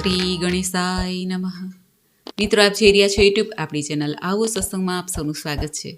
શ્રી ગણેશાય નમઃ. મિત્રો, આપ જોઈ રહ્યા છો યુટ્યુબ આપણી ચેનલ આવો સત્સંગમાં આપ સૌનું સ્વાગત છે.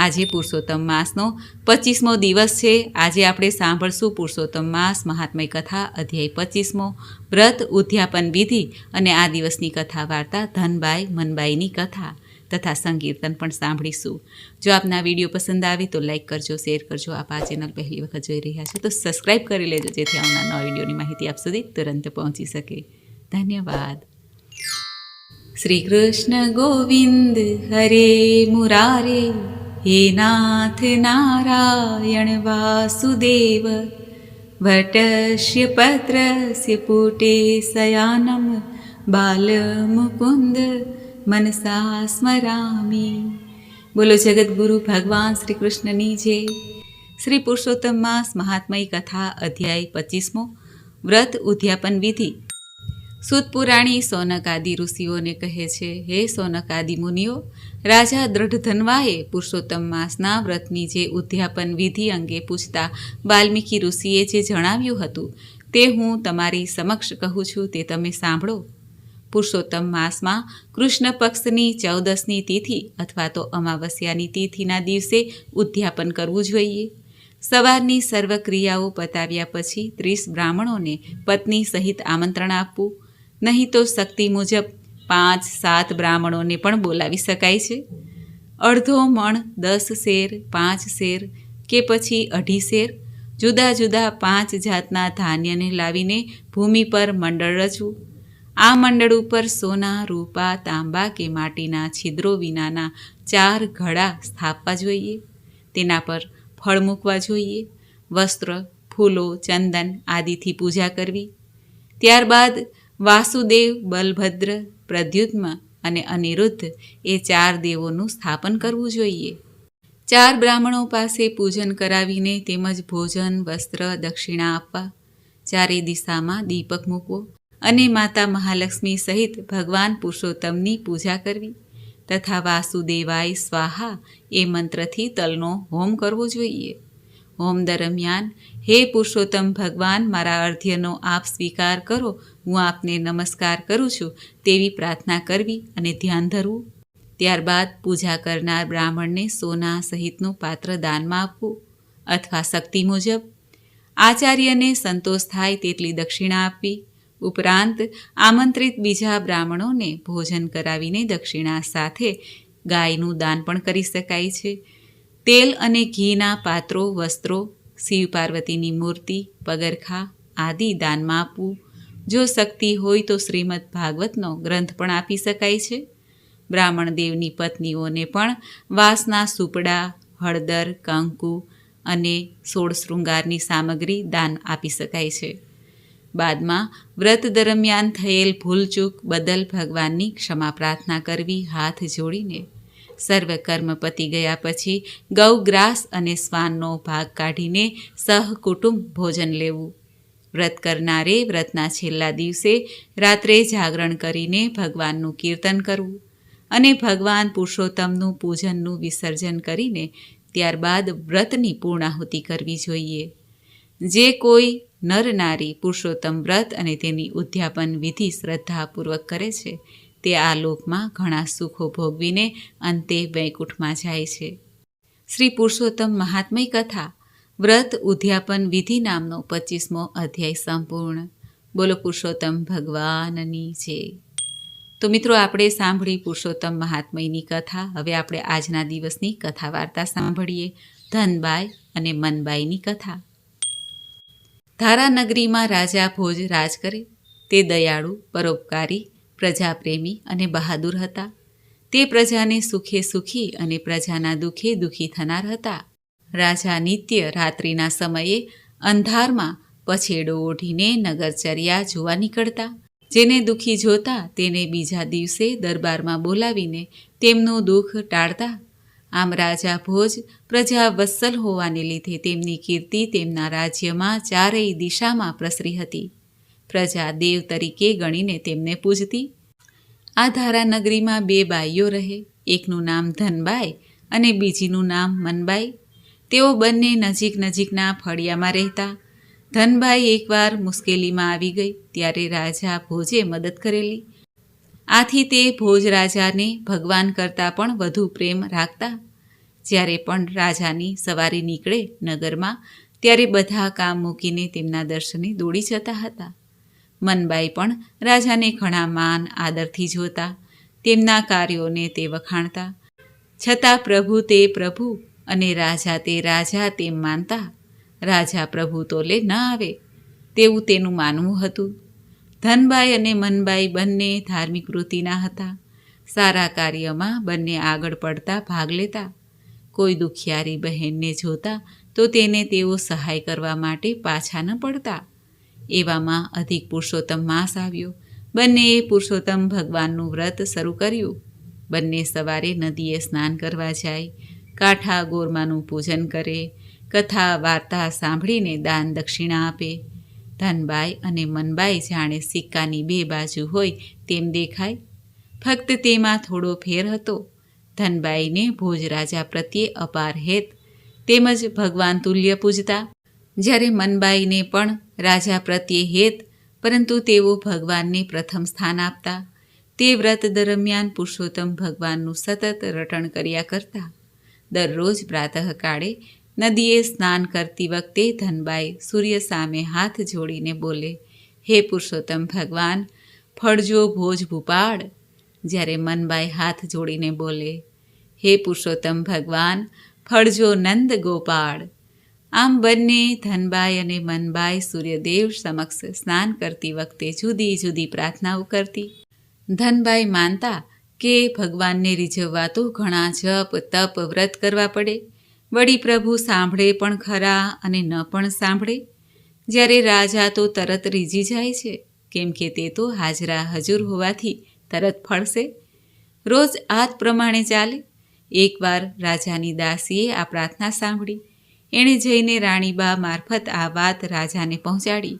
આજે પુરુષોત્તમ માસનો 25મો દિવસ છે. આજે આપણે સાંભળશું પુરુષોત્તમ માસ મહાત્મય કથા અધ્યાય 25મો, વ્રત ઉદ્યાપન વિધિ અને આ દિવસની કથા વાર્તા ધનબાઈ મનબાઈની કથા તથા સંકીર્તન પણ સાંભળીશું. જો આપના વિડીયો પસંદ આવે તો લાઇક કરજો, શેર કરજો. આપ આ ચેનલ પહેલી વખત જોઈ રહ્યા છો તો સબસ્ક્રાઈબ કરી લેજો, જેથી આવનાર નવા વિડીયોની માહિતી આપ સુધી તુરંત પહોંચી શકે. ધન્યવાદ. શ્રી કૃષ્ણ ગોવિંદ હરે મુરારે, હે નાથ નારાયણ વાસુદેવ, વટસ્ય પત્રસ્ય પુટે શયાનમ, બાલમુકુંદ મનસા સ્મરામી. બોલો જગદગુરુ ભગવાન શ્રી કૃષ્ણની જય. શ્રી પુરુષોત્તમ માસ મહાત્મય કથા અધ્યાય 25મો, વ્રત ઉદ્યાપન વિધિ. સૂત પુરાણી સૌનકાદિ ઋષિઓને કહે છે, હે સૌનકાદિ મુનિઓ, રાજા દ્રઢધન્વાએ પુરુષોત્તમ માસના વ્રતની જે ઉદ્યાપન વિધિ અંગે પૂછતા વાલ્મીકી ઋષિએ જે જણાવ્યું હતું તે હું તમારી સમક્ષ કહું છું, તે તમે સાંભળો. પુરુષોત્તમ માસમાં કૃષ્ણ પક્ષની 14મી તિથિ અથવા તો અમાવસ્યાની તિથિના દિવસે ઉદ્યાપન કરવું જોઈએ. સવારની સર્વ ક્રિયાઓ પતાવ્યા પછી 30 બ્રાહ્મણોને પત્ની સહિત આમંત્રણ આપવું. નહીં તો શક્તિ મુજબ 5-7 બ્રાહ્મણોને પણ બોલાવી શકાય છે. અડધો મણ 10 શેર, 5 શેર કે પછી 2.5 શેર જુદા જુદા 5 જાતના ધાન્યને લાવીને ભૂમિ પર મંડળ રચવું. આ મંડળ ઉપર સોના, રૂપા, તાંબા કે માટીના છિદ્રો વિનાના 4 ઘડા સ્થાપવા જોઈએ. તેના પર ફળ મૂકવા જોઈએ. વસ્ત્ર, ફૂલો, ચંદન આદિથી પૂજા કરવી. ત્યારબાદ વાસુદેવ, બલભદ્ર, પ્રદ્યુમ્ન અને અનિરુદ્ધ એ 4 દેવોનું સ્થાપન કરવું જોઈએ. 4 બ્રાહ્મણો પાસે પૂજન કરાવીને તેમજ ભોજન, વસ્ત્ર, દક્ષિણા આપવા. 4 દિશામાં દીપક મૂકવો અને માતા મહાલક્ષ્મી સહિત ભગવાન પુરુષોત્તમની પૂજા કરવી તથા વાસુદેવાય સ્વાહા એ મંત્રથી તલનો હોમ કરવો જોઈએ. હોમ દરમિયાન, હે પુરુષોત્તમ ભગવાન, મારા અર્ધ્યનો આપ સ્વીકાર કરો, હું આપને નમસ્કાર કરું છું તેવી પ્રાર્થના કરવી અને ધ્યાન ધરવું. ત્યારબાદ પૂજા કરનાર બ્રાહ્મણને સોના સહિતનું પાત્ર દાનમાં આપવું અથવા શક્તિ મુજબ. આચાર્યને સંતોષ થાય તેટલી દક્ષિણા આપવી. ઉપરાંત આમંત્રિત બીજા બ્રાહ્મણોને ભોજન કરાવીને દક્ષિણા સાથે ગાયનું દાન પણ કરી શકાય છે. તેલ અને ઘીના પાત્રો, વસ્ત્રો, શિવ પાર્વતીની મૂર્તિ, પગરખા આદિ દાનમાં આપવું. જો શક્તિ હોય તો શ્રીમદ ભાગવતનો ગ્રંથ પણ આપી શકાય છે. બ્રાહ્મણ દેવની પત્નીઓને પણ વાંસના સુપડા, હળદર, કંકુ અને 16 શૃંગારની સામગ્રી દાન આપી શકાય છે. બાદમાં વ્રત દરમિયાન થયેલ ભૂલચૂક બદલ ભગવાનની ક્ષમા પ્રાર્થના કરવી હાથ જોડીને. સર્વ કર્મ પતી ગયા પછી ગૌગ્રાસ અને શ્વાનનો ભાગ કાઢીને સહકુટુંબ ભોજન લેવું. વ્રત કરનારે વ્રતના છેલ્લા દિવસે રાત્રે જાગરણ કરીને ભગવાનનું કીર્તન કરવું અને ભગવાન પુરુષોત્તમનું પૂજનનું વિસર્જન કરીને ત્યારબાદ વ્રતની પૂર્ણાહુતિ કરવી જોઈએ. જે કોઈ નર નારી પુરુષોત્તમ વ્રત અને તેની ઉદ્યાપન વિધિ શ્રદ્ધાપૂર્વક કરે છે તે આ લોકમાં ઘણા સુખો ભોગવીને અંતે વૈકુંઠમાં જાય છે. શ્રી પુરુષોત્તમ મહાત્મય કથા વ્રત ઉદ્યાપન વિધિ નામનો 25મો અધ્યાય સંપૂર્ણ. બોલો પુરુષોત્તમ ભગવાનની જય. તો મિત્રો, આપણે સાંભળી પુરુષોત્તમ મહાત્મયની કથા. હવે આપણે આજના દિવસની કથા વાર્તા સાંભળીએ. ધનબાઈ અને મનબાઈની કથા. ધારાનગરીમાં રાજા ભોજ રાજ કરે. તે દયાળુ, પરોપકારી, પ્રજાપ્રેમી અને બહાદુર હતા. તે પ્રજાને સુખે સુખી અને પ્રજાના દુઃખે દુઃખી થનાર હતા. રાજા નિત્ય રાત્રિના સમયે અંધારમાં પછેડો ઓઢીને નગરચર્યા જોવા નીકળતા. જેને દુઃખી જોતા તેને બીજા દિવસે દરબારમાં બોલાવીને તેમનું દુઃખ ટાળતા. આમ રાજા ભોજ પ્રજા વત્સલ હોવાને લીધે તેમની કીર્તિ તેમના રાજ્યમાં 4 દિશામાં પ્રસરી હતી. પ્રજા દેવ તરીકે ગણીને તેમને પૂજતી. આ ધારાનગરીમાં 2 બાઈઓ રહે. એકનું નામ ધનબાઈ અને બીજીનું નામ મનબાઈ. તેઓ બંને નજીક નજીકના ફળિયામાં રહેતા. ધનબાઈ એકવાર મુશ્કેલીમાં આવી ગઈ ત્યારે રાજા ભોજે મદદ કરેલી. આથી તે ભોજ રાજાને ભગવાન કરતાં પણ વધુ પ્રેમ રાખતા. જ્યારે પણ રાજાની સવારી નીકળે નગરમાં ત્યારે બધા કામ મૂકીને તેમના દર્શને દોડી જતા હતા. મનબાઈ પણ રાજાને ઘણા માન આદરથી જોતા, તેમના કાર્યોને તે વખાણતા. છતાં પ્રભુ તે પ્રભુ અને રાજા તે રાજા તેમ માનતા. રાજા પ્રભુ તોલે ન આવે તેવું તેનું માનવું હતું. ધનબાઈ અને મનબાઈ બંને ધાર્મિક વૃત્તિના હતા. સારા કાર્યમાં બંને આગળ પડતા ભાગ લેતા. કોઈ દુખિયારી બહેનને જોતા તો તેને તેઓ સહાય કરવા માટે પાછા ન પડતા. એવામાં અધિક પુરુષોત્તમ માસ આવ્યો. બંનેએ પુરુષોત્તમ ભગવાનનું વ્રત શરૂ કર્યું. બંને સવારે નદીએ સ્નાન કરવા જાય, કાંઠા ગોરમાનું પૂજન કરે, કથા વાર્તા સાંભળીને દાન દક્ષિણા આપે. ધનબાઈ અને મનબાઈ જાણે સિક્કાની બે બાજુ હોય તેમ દેખાય. ફક્ત તેમાં થોડો ફેર હતો. ધનબાઈને ભોજ રાજા પ્રત્યે અપાર હેત તેમજ ભગવાન તુલ્ય પૂજતા, જ્યારે મનબાઈને પણ રાજા પ્રત્યે હેત, પરંતુ તેઓ ભગવાનને પ્રથમ સ્થાન આપતા. તે વ્રત દરમિયાન પુરુષોત્તમ ભગવાનનું સતત રટણ કર્યા કરતા. દરરોજ પ્રાતઃકાળે નદીએ સ્નાન કરતી વખતે ધનબાઈ સૂર્ય સામે હાથ જોડીને બોલે, હે પુરુષોત્તમ ભગવાન, ફળજો ભોજ ભૂપાળ. જ્યારે મનબાઈ હાથ જોડીને બોલે, હે પુરુષોત્તમ ભગવાન, ફળજો નંદ ગોપાળ. આમ બંને ધનબાઈ અને મનબાઈ સૂર્યદેવ સમક્ષ સ્નાન કરતી વખતે જુદી જુદી પ્રાર્થનાઓ કરતી. ધનબાઈ માનતા કે ભગવાનને રીઝવવા તો ઘણા જપ તપ વ્રત કરવા પડે. વળી પ્રભુ સાંભળે પણ ખરા અને ન પણ સાંભળે. જ્યારે રાજા તો તરત રીઝી જાય છે, કેમ કે તે તો હાજરા હજુર હોવાથી તરત ફળશે. રોજ આ જ પ્રમાણે ચાલે. એકવાર રાજાની દાસીએ આ પ્રાર્થના સાંભળી. એણે જઈને રાણીબા મારફત આ વાત રાજાને પહોંચાડી.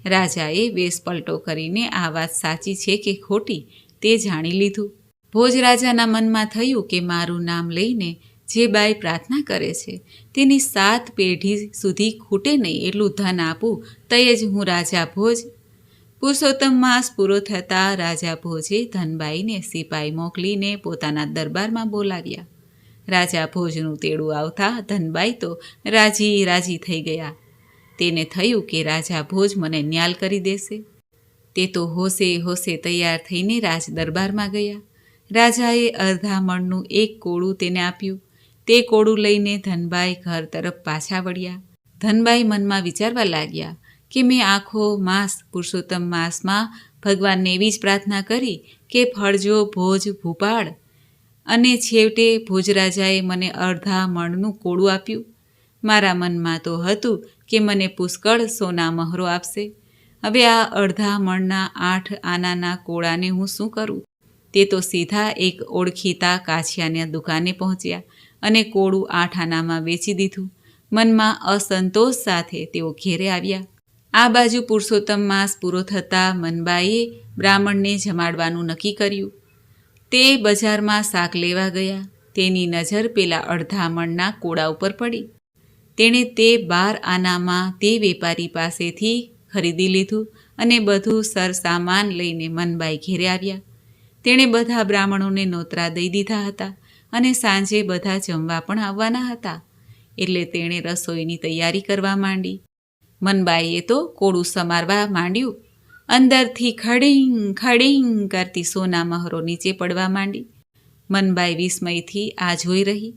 રાજાએ વેશ પલટો કરીને આ વાત સાચી છે કે ખોટી તે જાણી લીધું. ભોજ રાજાના મનમાં થયું કે મારું નામ લઈને જે બાઈ પ્રાર્થના કરે છે તેની 7 પેઢી સુધી ખૂટે નહીં એટલું ધન આપું તયે જ હું રાજા ભોજ. પુરુષોત્તમ માસ પૂરો થતાં રાજા ભોજે ધનબાઈને સિપાઈ મોકલીને પોતાના દરબારમાં બોલાવ્યા. રાજા ભોજનું તેડું આવતા ધનબાઈ તો રાજી થઈ ગયા. તેને થયું કે રાજા ભોજ મને ન્યાલ કરી દેશે. તે તો હોશે તૈયાર થઈને રાજ દરબારમાં ગયા. રાજાએ અડધા મણનું એક કોળું તેને આપ્યું. તે કોળું લઈને ધનબાઈ ઘર તરફ પાછા વળ્યા. ધનબાઈ મનમાં વિચારવા લાગ્યા કે મેં આખો માસ પુરુષોત્તમ માસમાં ભગવાનને એવી જ પ્રાર્થના કરી કે ફળજો ભોજ ભૂપાળ, અને છેવટે ભોજરાજાએ મને અડધા મણનું કોળું આપ્યું. મારા મનમાં તો હતું કે મને પુષ્કળ સોના મહોરો આપશે. હવે આ અડધા મણના 8 આનાના કોળાને હું શું કરું? તે તો સીધા એક ઓળખીતા કાછિયાની દુકાને પહોંચ્યા અને કોળું 8 આનામાં વેચી દીધું. મનમાં અસંતોષ સાથે તેઓ ઘેરે આવ્યા. આ બાજુ પુરુષોત્તમ માસ પૂરો થતાં મનબાઈએ બ્રાહ્મણને જમાડવાનું નક્કી કર્યું. તે બજારમાં શાક લેવા ગયા. તેની નજર પેલા અડધા મણના કોળા ઉપર પડી. તેણે તે 12 આનામાં તે વેપારી પાસેથી ખરીદી લીધું અને બધું સરસામાન લઈને મનબાઈ ઘેરે આવ્યા. તેણે બધા બ્રાહ્મણોને નોતરા દઈ દીધા હતા અને સાંજે બધા જમવા પણ આવવાના હતા. એટલે તેણે રસોઈની તૈયારી કરવા માંડી. મનબાઈએ તો કોળું સમારવા માંડ્યું. અંદરથી ખડીંગ ખડીંગ કરતી સોના મહોરો નીચે પડવા માંડી. મનબાઈ વિસ્મયથી આ જોઈ રહી.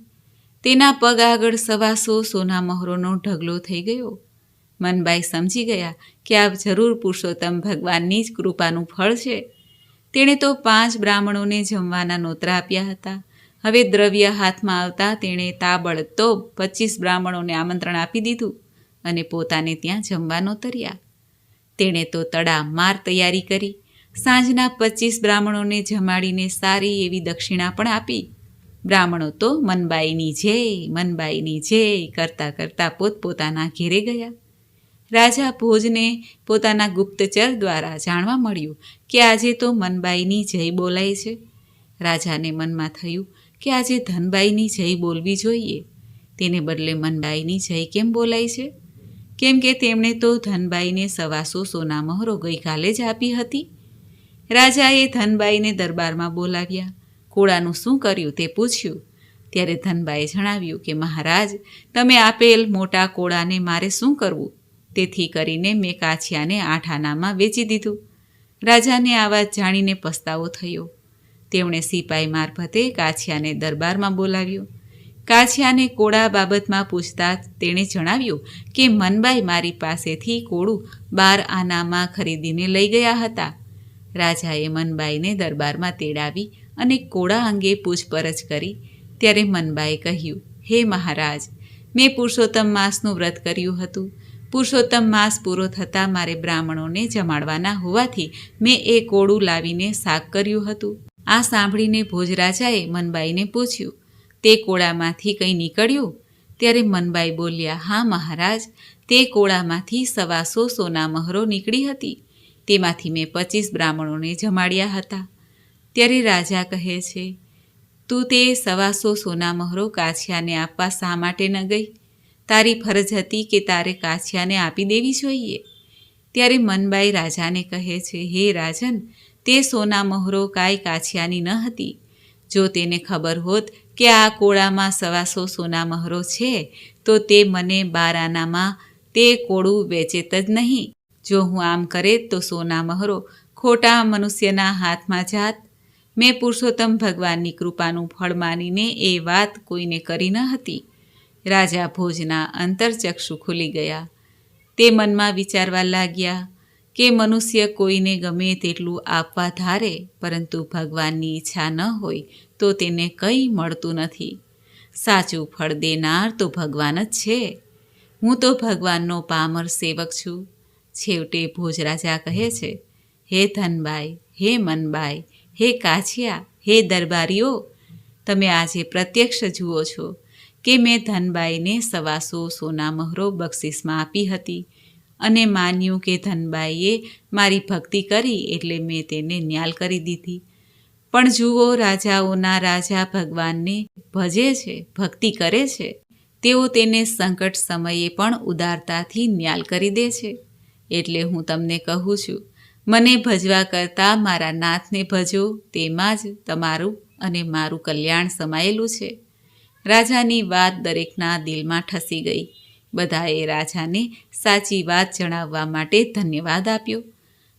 તેના પગ આગળ 125 સોના મહોરોનો ઢગલો થઈ ગયો. મનબાઈ સમજી ગયા કે આ જરૂર પુરુષોત્તમ ભગવાનની જ કૃપાનું ફળ છે. તેણે તો 5 બ્રાહ્મણોને જમવાના નોતરા આપ્યા હતા. હવે દ્રવ્ય હાથમાં આવતા તેણે તાબડતોબ 25 બ્રાહ્મણોને આમંત્રણ આપી દીધું અને પોતાને ત્યાં જમવા નોતર્યા. તેણે તો તડામાર તૈયારી કરી. સાંજના 25 બ્રાહ્મણોને જમાડીને સારી એવી દક્ષિણા પણ આપી. બ્રાહ્મણો તો મનબાઈની જય કરતા પોતપોતાના ઘેરે ગયા. રાજા ભોજને પોતાના ગુપ્તચર દ્વારા જાણવા મળ્યું કે આજે તો મનબાઈની જય બોલાય છે. રાજાને મનમાં થયું કે આજે ધનબાઈની જય બોલવી જોઈએ, તેને બદલે મનબાઈની જય કેમ બોલાય છે? કેમ કે તેમણે તો ધનબાઈને 125 સોના મહોરો ગઈકાલે જ આપી હતી. રાજાએ ધનબાઈને દરબારમાં બોલાવ્યા. કોળાનું શું કર્યું તે પૂછ્યું. ત્યારે ધનબાઈએ જણાવ્યું કે મહારાજ, તમે આપેલ મોટા કોળાને મારે શું કરવું? તેથી કરીને મેં કાછિયાને 8 આનામાં વેચી દીધું. રાજાને આ વાત જાણીને પસ્તાવો થયો. તેમણે સિપાઈ મારફતે કાછિયાને દરબારમાં બોલાવ્યો. કાછિયાને કોળા બાબતમાં પૂછતા તેણે જણાવ્યું કે મનબાઈ મારી પાસેથી કોળું 12 આનામાં ખરીદીને લઈ ગયા હતા. રાજાએ મનબાઈને દરબારમાં તેડાવી અને કોળા અંગે પૂછપરછ કરી. ત્યારે મનબાએ કહ્યું, હે મહારાજ, મેં પુરુષોત્તમ માસનું વ્રત કર્યું હતું. પુરુષોત્તમ માસ પૂરો થતાં મારે બ્રાહ્મણોને જમાડવાના હોવાથી મેં એ કોળું લાવીને શાક કર્યું હતું. આ સાંભળીને ભોજરાજાએ મનબાઈને પૂછ્યું, તે કોળામાંથી કંઈ નીકળ્યું? ત્યારે મનબાઈ બોલ્યા, હા મહારાજ, તે કોળામાંથી 125 સોના મહોરો નીકળી હતી. તેમાંથી મેં 25 બ્રાહ્મણોને જમાડ્યા હતા. ત્યારે રાજા કહે છે, તું તે 125 સોના મહોરો કાછિયાને આપવા શા માટે ન ગઈ? તારી ફરજ હતી કે તારે કાછિયાને આપી દેવી જોઈએ. ત્યારે મનબાઈ રાજાને કહે છે, હે રાજન, તે સોના મહોરો કાંઈ કાછિયાની ન હતી. જો તેને ખબર હોત કે આ કોળામાં 125 સોના મહોરો છે તો તે મને 12 આનામાં તે કોળું વેચેત જ નહીં. જો હું આમ કરે તો સોના મહોરો ખોટા મનુષ્યના હાથમાં જાત. મેં પુરુષોત્તમ ભગવાનની કૃપાનું ફળ માનીને એ વાત કોઈને કરી ન હતી. રાજા ભોજના અંતરચક્ષુ ખુલી ગયા. તે મનમાં વિચારવા લાગ્યા કે મનુષ્ય કોઈને ગમે તેટલું આપવા ધારે, પરંતુ ભગવાનની ઈચ્છા ન હોય તો તેને કંઈ મળતું નથી. સાચું ફળ દેનાર તો ભગવાન જ છે. હું તો ભગવાનનો પામર સેવક છું. છેવટે ભોજરાજા કહે છે, હે ધનબાઈ, હે મનબાઈ, હે કાછિયા, હે દરબારીઓ, તમે આજે પ્રત્યક્ષ જુઓ છો કે મેં ધનબાઈને 125 સોના મહોરો બક્ષિસમાં આપી હતી અને માન્યું કે ધનબાઈએ મારી ભક્તિ કરી એટલે મેં તેને ન્યાલ કરી દીધી. પણ જુઓ, રાજાઓના રાજા ભગવાનને ભજે છે, ભક્તિ કરે છે. તેઓ તેને સંકટ સમયે પણ ઉદારતાથી ન્યાલ કરી દે છે. એટલે હું તમને કહું છું, મને ભજવા કરતાં મારા નાથને ભજો, તેમાં જ તમારું અને મારું કલ્યાણ સમાયેલું છે. રાજાની વાત દરેકના દિલમાં ઠસી ગઈ. બધાએ રાજાને સાચી વાત જણાવવા માટે ધન્યવાદ આપ્યો.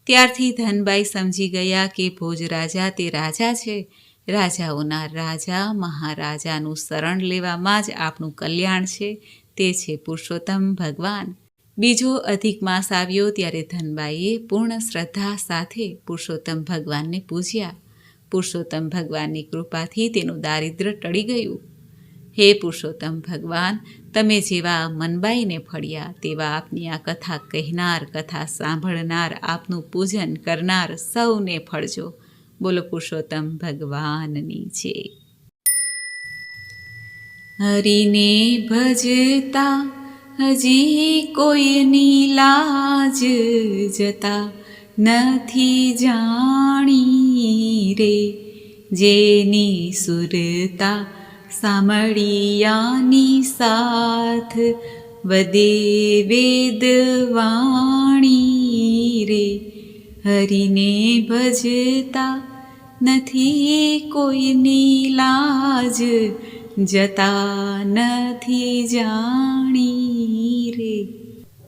ત્યારથી ધનબાઈ સમજી ગયા કે ભોજરાજા તે રાજા છે. રાજાઓના રાજા મહારાજાનું શરણ લેવામાં જ આપણું કલ્યાણ છે. તે છે પુરુષોત્તમ ભગવાન. બીજો અધિક માસ આવ્યો ત્યારે ધનબાઈએ પૂર્ણ શ્રદ્ધા સાથે પુરુષોત્તમ ભગવાનને પૂજ્યા. પુરુષોત્તમ ભગવાનની કૃપાથી તેનું દારિદ્ર્ય ટળી ગયું. હે પુરુષોત્તમ ભગવાન, તમે જેવા મનબાઈને ફળ્યા તેવા આપની આ કથા કહેનાર, કથા સાંભળનાર, આપનું પૂજન કરનાર સૌને ફળજો. બોલો પુરુષોત્તમ ભગવાનની જય. હરિને ભજતા હજી કોઈની લાજ જતા નથી જાણી રે. જેની સુરતા સામળિયાની સાથ વદે વેદવાણી રે. હરિને ભજતા નથી કોઈની લાજ જતા નથી જાણી રે.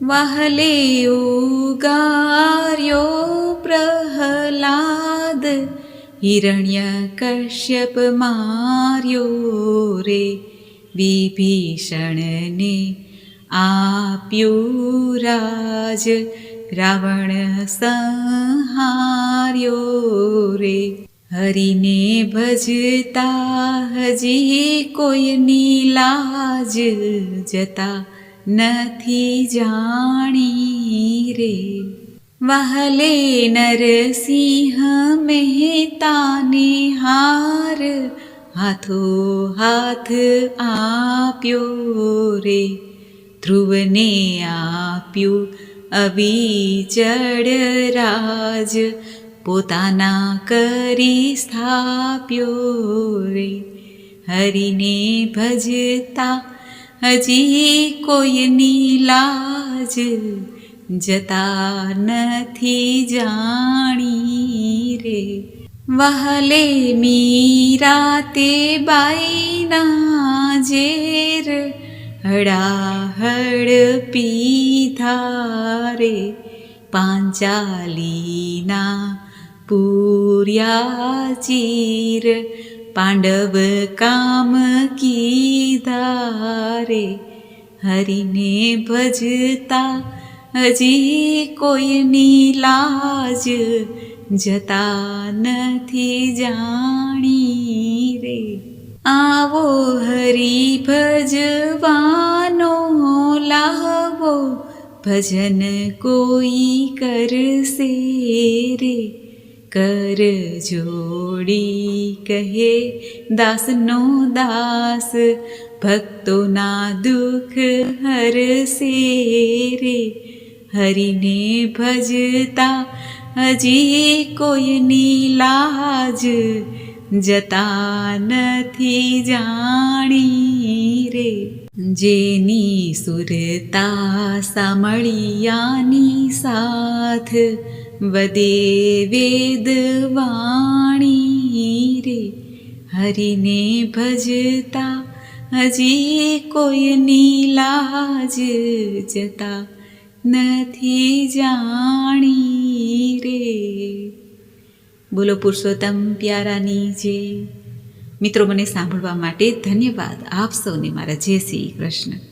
વહલે ઉગાર્યો પ્રહલાદ હિરણ્ય કશ્યપ માર્યો રે. વિભીષણને આપ્યું રાજ રાવણ સંહાર્યો રે. હરિને ભજતા હજી કોઈની લાજ જતા નથી જાણી રે. વહલે નરસિંહ મહેતાને હાર હાથો હાથ આપ્યો રે. ધ્રુવને આપ્યું અવિચળ રાજ પોતાના કરી સ્થાપ્યો રે. હરિને ભજતા હજી કોઈની લાજ લાજ જતા નથી જાણી રે. વહાલે મીરા તે બાઈના ઝેર હળાહળ પીધા રે. પાંચાલીના પૂર્યા ચીર પાંડવ કામ કીધા રે. હરિને ભજતા હજી કોઈની લાજ જતા નથી જાણી રે. આવો હરિ ભજવાનો લાવો ભજન કોઈ કરશે રે. કર જોડી કહે દાસનો દાસ ભક્તોના દુઃખ હરશે રે. હરિને ભજતા હજી કોઈની લાજ જતા નથી જાણી રે. જેની સુરતા સામળિયાની સાથ વદે વેદ વાણી રે. હરિને ભજતા હજી કોઈની લાજ જતા નથી જાણી રે. બોલો પુરુષોત્તમ પ્યારાની જય. મિત્રો, મને સાંભળવા માટે ધન્યવાદ. આપ સૌને મારા જય શ્રી કૃષ્ણ.